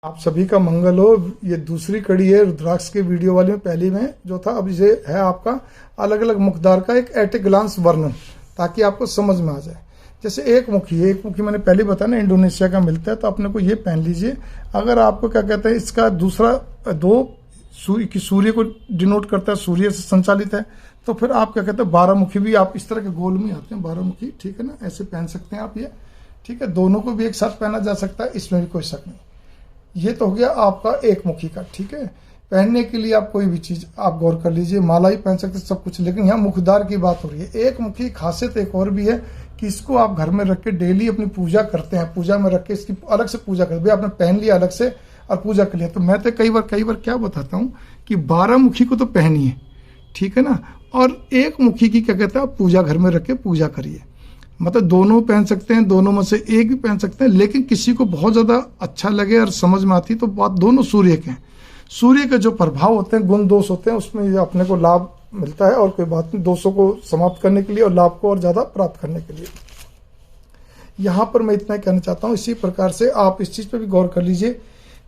आप सभी का मंगल हो। ये दूसरी कड़ी है रुद्राक्ष के वीडियो वाली में। पहली में जो था, अब ये है आपका अलग अलग मुखदार का एक एट ए ग्लांस वर्णन, ताकि आपको समझ में आ जाए। जैसे एक मुखी मैंने पहले बताया ना, इंडोनेशिया का मिलता है, तो अपने को ये पहन लीजिए। अगर आपको क्या कहते हैं, इसका दूसरा दो सूर्य को डिनोट करता है, सूर्य से संचालित है, तो फिर आप क्या कहते हैं 12 मुखी भी आप इस तरह के गोल में आते हैं 12 मुखी, ठीक है ना, ऐसे पहन सकते हैं आप ये, ठीक है। दोनों को भी एक साथ पहना जा सकता है, इसमें भी कोई शक नहीं। ये तो हो गया आपका एक मुखी का, ठीक है। पहनने के लिए आप कोई भी चीज आप गौर कर लीजिए, माला ही पहन सकते सब कुछ, लेकिन यहाँ मुखदार की बात हो रही है। एक मुखी खासियत एक और भी है कि इसको आप घर में रख के डेली अपनी पूजा करते हैं, पूजा में रख के इसकी अलग से पूजा करते। भाई आपने पहन लिया अलग से और पूजा कर लिया, तो मैं तो कई बार क्या बताता हूँ कि 12 मुखी को तो पहनिए, ठीक है ना, और एक मुखी की क्या कहते हैं आप पूजा घर में रख के पूजा करिए। मतलब दोनों पहन सकते हैं, दोनों में से एक भी पहन सकते हैं, लेकिन किसी को बहुत ज्यादा अच्छा लगे और समझ में आती तो बात दोनों सूर्य के हैं। सूर्य के जो प्रभाव होते हैं, गुण दोष होते हैं, उसमें ये अपने को लाभ मिलता है, और कोई बात नहीं, दोषों को समाप्त करने के लिए और लाभ को और ज्यादा प्राप्त करने के लिए। यहां पर मैं इतना कहना चाहता हूं। इसी प्रकार से आप इस चीज पे भी गौर कर लीजिए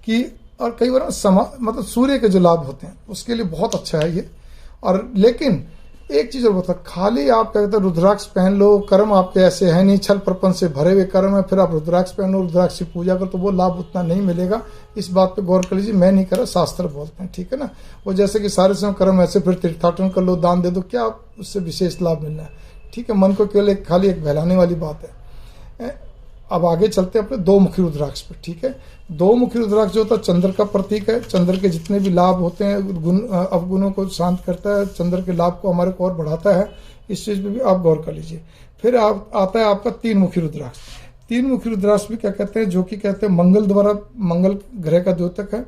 कि, और कई बार मतलब सूर्य के जो लाभ होते हैं उसके लिए बहुत अच्छा है ये। और लेकिन एक चीज और बता, खाली आप क्या कहते हैं रुद्राक्ष पहन लो, कर्म आपके ऐसे है नहीं, छल प्रपंच से भरे हुए कर्म है, फिर आप रुद्राक्ष पहनो, रुद्राक्ष की पूजा करो, तो वो लाभ उतना नहीं मिलेगा। इस बात पे गौर कर लीजिए। मैं नहीं करा, शास्त्र बोलते हैं, ठीक है ना। वो जैसे कि सारे समय कर्म ऐसे, फिर तीर्थाटन कर लो, दान दे दो, क्या उससे विशेष लाभ मिलना है, ठीक है। मन को केवल खाली एक बहलाने वाली बात है। अब आगे चलते हैं अपने दो मुखी रुद्राक्ष पे, ठीक है। दो मुखी रुद्राक्ष जो होता है चंद्र का प्रतीक है। चंद्र के जितने भी लाभ होते हैं, गुण अवगुणों को शांत करता है, चंद्र के लाभ को हमारे को और बढ़ाता है। इस चीज पे भी आप गौर कर लीजिए। फिर आता है आपका 3 मुखी रुद्राक्ष। 3 मुखी रुद्राक्ष भी क्या कहते हैं, जो कि कहते हैं मंगल द्वारा, मंगल ग्रह का द्योतक है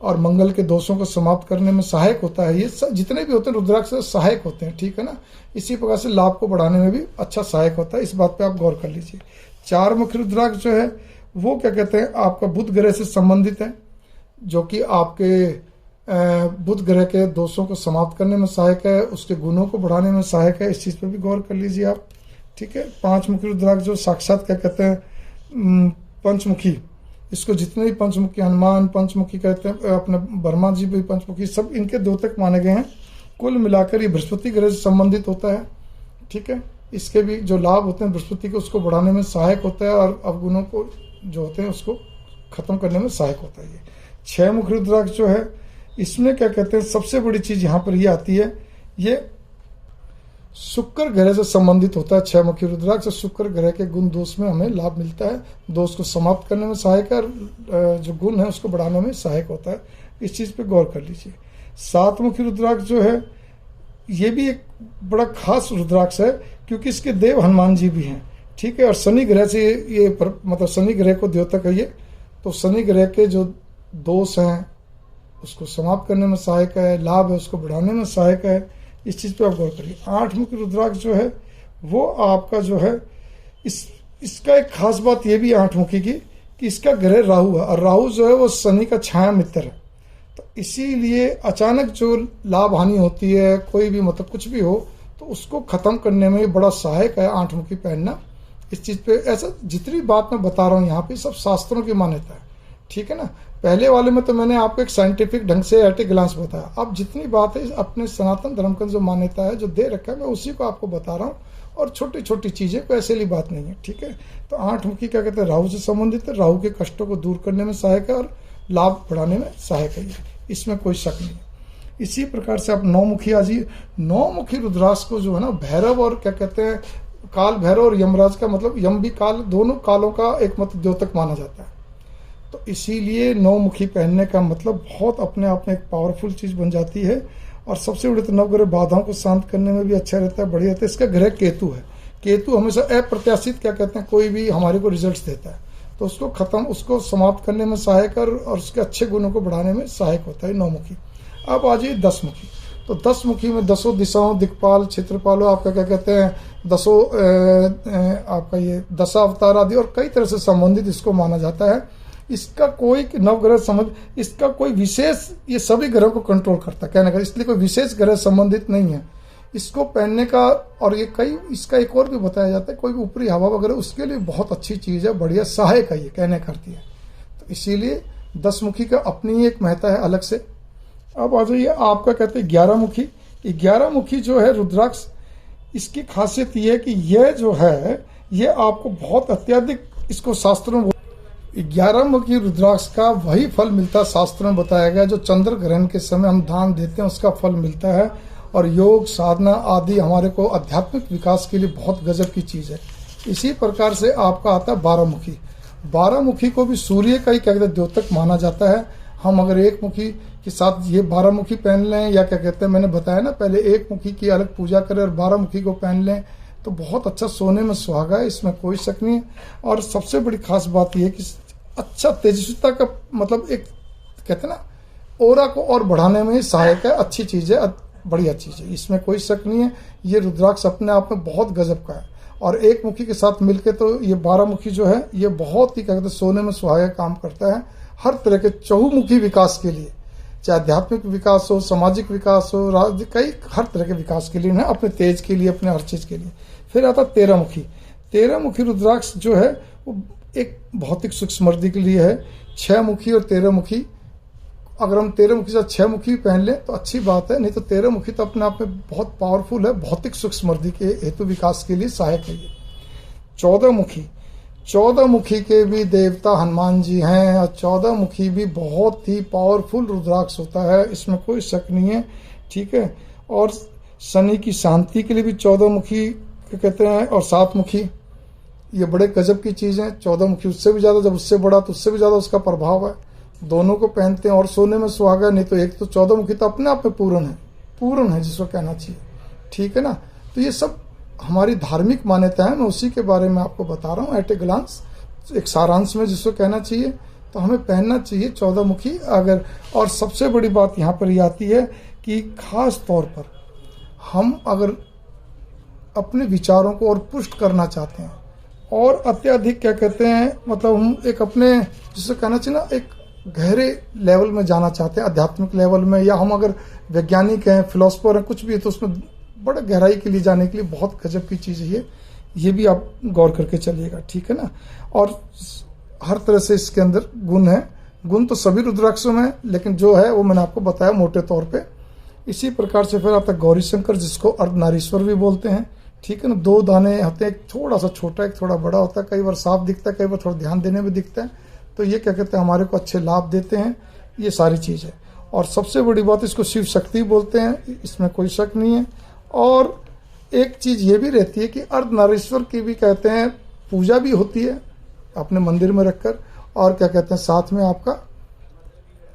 और मंगल के दोषों को समाप्त करने में सहायक होता है। ये जितने भी होते हैं रुद्राक्ष सहायक होते हैं, ठीक है ना। इसी प्रकार से लाभ को बढ़ाने में भी अच्छा सहायक होता है। इस बात पे आप गौर कर लीजिए। 4 मुखी रुद्राक्ष जो है वो क्या कहते हैं आपका बुध ग्रह से संबंधित है, जो कि आपके बुध ग्रह के दोषों को समाप्त करने में सहायक है, उसके गुणों को बढ़ाने में सहायक है। इस चीज पे भी गौर कर लीजिए आप, ठीक है। 5 मुखी रुद्राक्ष जो साक्षात क्या कहते हैं पंचमुखी, इसको जितने भी पंचमुखी, हनुमान पंचमुखी कहते हैं, अपने ब्रह्मा जी भी पंचमुखी, सब इनके द्योतक माने गए हैं। कुल मिलाकर ये बृहस्पति ग्रह से संबंधित होता है, ठीक है। इसके भी जो लाभ होते हैं बृहस्पति को, उसको बढ़ाने में सहायक होता है, और अवगुणों को जो होते हैं उसको खत्म करने में सहायक होता है ये 6 मुखी रुद्राक्ष जो है। इसमें क्या कहते हैं, सबसे बड़ी चीज यहां पर ये आती है, ये शुक्र ग्रह से संबंधित होता है। 6 मुखी रुद्राक्ष शुक्र ग्रह के गुण दोष में हमें लाभ मिलता है, दोष को समाप्त करने में सहायक है, और जो गुण है उसको बढ़ाने में सहायक होता है। इस चीज पे गौर कर लीजिए। 7 मुखी रुद्राक्ष जो है, ये भी एक बड़ा खास रुद्राक्ष है, क्योंकि इसके देव हनुमान जी भी हैं, ठीक है। और शनि ग्रह से ये मतलब शनि ग्रह को द्योतक है ये, तो शनि ग्रह के जो दोष हैं उसको समाप्त करने में सहायक है, लाभ है उसको बढ़ाने में सहायक है। इस चीज पे आप गौर करिए। 8 मुखी रुद्राक्ष जो है वो आपका जो है, इसका एक खास बात ये भी 8 मुखी की, कि इसका ग्रह राहु है, और राहु जो है वो शनि का छाया मित्र है। तो इसीलिए अचानक जो लाभ हानि होती है, कोई भी मतलब कुछ भी हो, तो उसको खत्म करने में बड़ा सहायक है 8 मुखी पहनना। इस चीज पे ऐसा जितनी बात मैं बता रहा हूँ यहाँ पे सब शास्त्रों की मान्यता है, ठीक है ना। पहले वाले में तो मैंने आपको एक साइंटिफिक ढंग से एट ए ग्लांस बताया। अब जितनी बात है अपने सनातन धर्म का जो मान्यता है, जो दे रखा है, मैं उसी को आपको बता रहा हूँ, और छोटी छोटी चीजें कोई ऐसी बात नहीं है, ठीक है। तो 8 मुखी क्या कहते हैं, राहु से संबंधित है, राहु के कष्टों को दूर करने में सहायक है और लाभ बढ़ाने में सहायक है, इसमें कोई शक नहीं है। इसी प्रकार से आप 9 मुखी आ जाइए। 9 मुखी रुद्राक्ष को जो है ना, भैरव और क्या कहते हैं काल भैरव और यमराज का, मतलब यम भी काल, दोनों कालों का एक मतलब द्योतक माना जाता है। तो इसीलिए 9 मुखी पहनने का मतलब बहुत अपने आप में एक पावरफुल चीज बन जाती है। और सबसे बड़ी तो नवग्रह बाधाओं को शांत करने में भी अच्छा रहता है, बढ़िया रहता है। इसका ग्रह केतु है। केतु हमेशा अप्रत्याशित क्या कहते हैं, कोई भी हमारे को रिजल्ट देता है, तो उसको उसको समाप्त करने में सहायक और उसके अच्छे गुणों को बढ़ाने में सहायक होता है 9 मुखी। अब आ जाइए 10 मुखी। तो 10 मुखी में 10 दिशाओं, दिक्पाल, क्षेत्रपालों, आपका क्या कहते हैं 10 आपका ये 10 अवतार आदि और कई तरह से संबंधित इसको माना जाता है। इसका कोई नवग्रह संबंध, इसका कोई विशेष, ये सभी ग्रहों को कंट्रोल करता है कहने का, इसलिए कोई विशेष ग्रह संबंधित नहीं है इसको पहनने का। और ये कई, इसका एक और भी बताया जाता है, कोई भी ऊपरी हवा वगैरह उसके लिए बहुत अच्छी चीज है, बढ़िया सहायक है ये कहने करती है। तो इसीलिए 10 मुखी का अपनी एक महत्ता है अलग से। अब आ जाइए आपका कहते हैं 11 मुखी। 11 मुखी जो है रुद्राक्ष, इसकी खासियत यह है कि यह जो है ये आपको बहुत अत्यधिक, इसको शास्त्रों में 11 मुखी रुद्राक्ष का वही फल मिलता है, शास्त्रों में बताया गया, जो चंद्र ग्रहण के समय हम दान देते हैं उसका फल मिलता है। और योग साधना आदि हमारे को आध्यात्मिक विकास के लिए बहुत गजब की चीज़ है। इसी प्रकार से आपका आता है 12 मुखी। 12 मुखी को भी सूर्य का ही क्या कहते हैं द्योतक माना जाता है। हम अगर एक मुखी के साथ ये 12 मुखी पहन लें, या क्या कहते हैं मैंने बताया ना पहले, एक मुखी की अलग पूजा करें और 12 मुखी को पहन लें तो बहुत अच्छा सोने में सुहागा है, इसमें कोई शक नहीं है। और सबसे बड़ी खास बात यह है कि अच्छा तेजस्विता का मतलब एक कहते हैं ना ओरा को और बढ़ाने में सहायक है, अच्छी चीज़ है, बढ़िया चीज़ है, इसमें कोई शक नहीं है। ये रुद्राक्ष अपने आप में बहुत गजब का है। और एक मुखी के साथ मिलके तो ये 12 मुखी जो है ये बहुत ही क्या कहते हैं सोने में सुहागा काम करता है हर तरह के चहुमुखी विकास के लिए, चाहे आध्यात्मिक विकास हो, सामाजिक विकास हो, राज्य कई हर तरह के विकास के लिए ना, अपने तेज के लिए, अपने हर चीज़ के लिए। फिर आता 13 मुखी। 13 मुखी रुद्राक्ष जो है वो एक भौतिक सुख समृद्धि के लिए है। 6 मुखी और 13 मुखी, अगर हम 13 मुखी से 6 मुखी पहन लें तो अच्छी बात है, नहीं तो 13 मुखी तो अपने आप में बहुत पावरफुल है, भौतिक सुख समृद्धि के हेतु विकास के लिए सहायक है ये। 14 मुखी, 14 मुखी के भी देवता हनुमान जी हैं और 14 मुखी भी बहुत ही पावरफुल रुद्राक्ष होता है, इसमें कोई शक नहीं है, ठीक है। और शनि की शांति के लिए भी 14 मुखी कहते हैं, और 7 मुखी ये बड़े गजब की चीज़ है। 14 मुखी उससे भी ज़्यादा, जब उससे बड़ा तो उससे भी ज़्यादा उसका प्रभाव है। दोनों को पहनते हैं और सोने में सुहागा, नहीं तो एक तो 14 मुखी तो अपने आप में पूर्ण है जिसको कहना चाहिए, ठीक है ना। तो ये सब हमारी धार्मिक मान्यता है, मैं उसी के बारे में आपको बता रहा हूँ एट ए ग्लांस, एक सारांश में जिसको कहना चाहिए। तो हमें पहनना चाहिए 14 मुखी अगर। और सबसे बड़ी बात यहाँ पर ये आती है कि खास तौर पर हम अगर अपने विचारों को और पुष्ट करना चाहते हैं और अत्यधिक क्या कहते हैं मतलब हम एक अपने जिसको कहना चाहिए ना एक गहरे लेवल में जाना चाहते हैं, आध्यात्मिक लेवल में, या हम अगर वैज्ञानिक हैं, फिलोसफर हैं, कुछ भी है, तो उसमें बड़े गहराई के लिए जाने के लिए बहुत गजब की चीज़ है ये भी आप गौर करके चलिएगा, ठीक है ना। और हर तरह से इसके अंदर गुण है, गुण तो सभी रुद्राक्षों में, लेकिन जो है वो मैंने आपको बताया मोटे तौर पर। इसी प्रकार से फिर आता है गौरी शंकर, जिसको अर्धनारीश्वर भी बोलते हैं, ठीक है ना। 2 दाने होते हैं, एक थोड़ा सा छोटा, एक थोड़ा बड़ा होता है, कई बार साफ दिखता है, कई बार थोड़ा ध्यान देने में दिखता है। तो ये क्या कहते हैं हमारे को अच्छे लाभ देते हैं, ये सारी चीज़ है। और सबसे बड़ी बात इसको शिव शक्ति बोलते हैं, इसमें कोई शक नहीं है। और एक चीज़ ये भी रहती है कि अर्धनारीश्वर की भी कहते हैं पूजा भी होती है अपने मंदिर में रखकर, और क्या कहते हैं साथ में आपका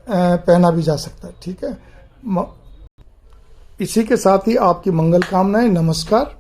पहना भी जा सकता है, ठीक है। इसी के साथ ही आपकी मंगल कामनाएं। नमस्कार।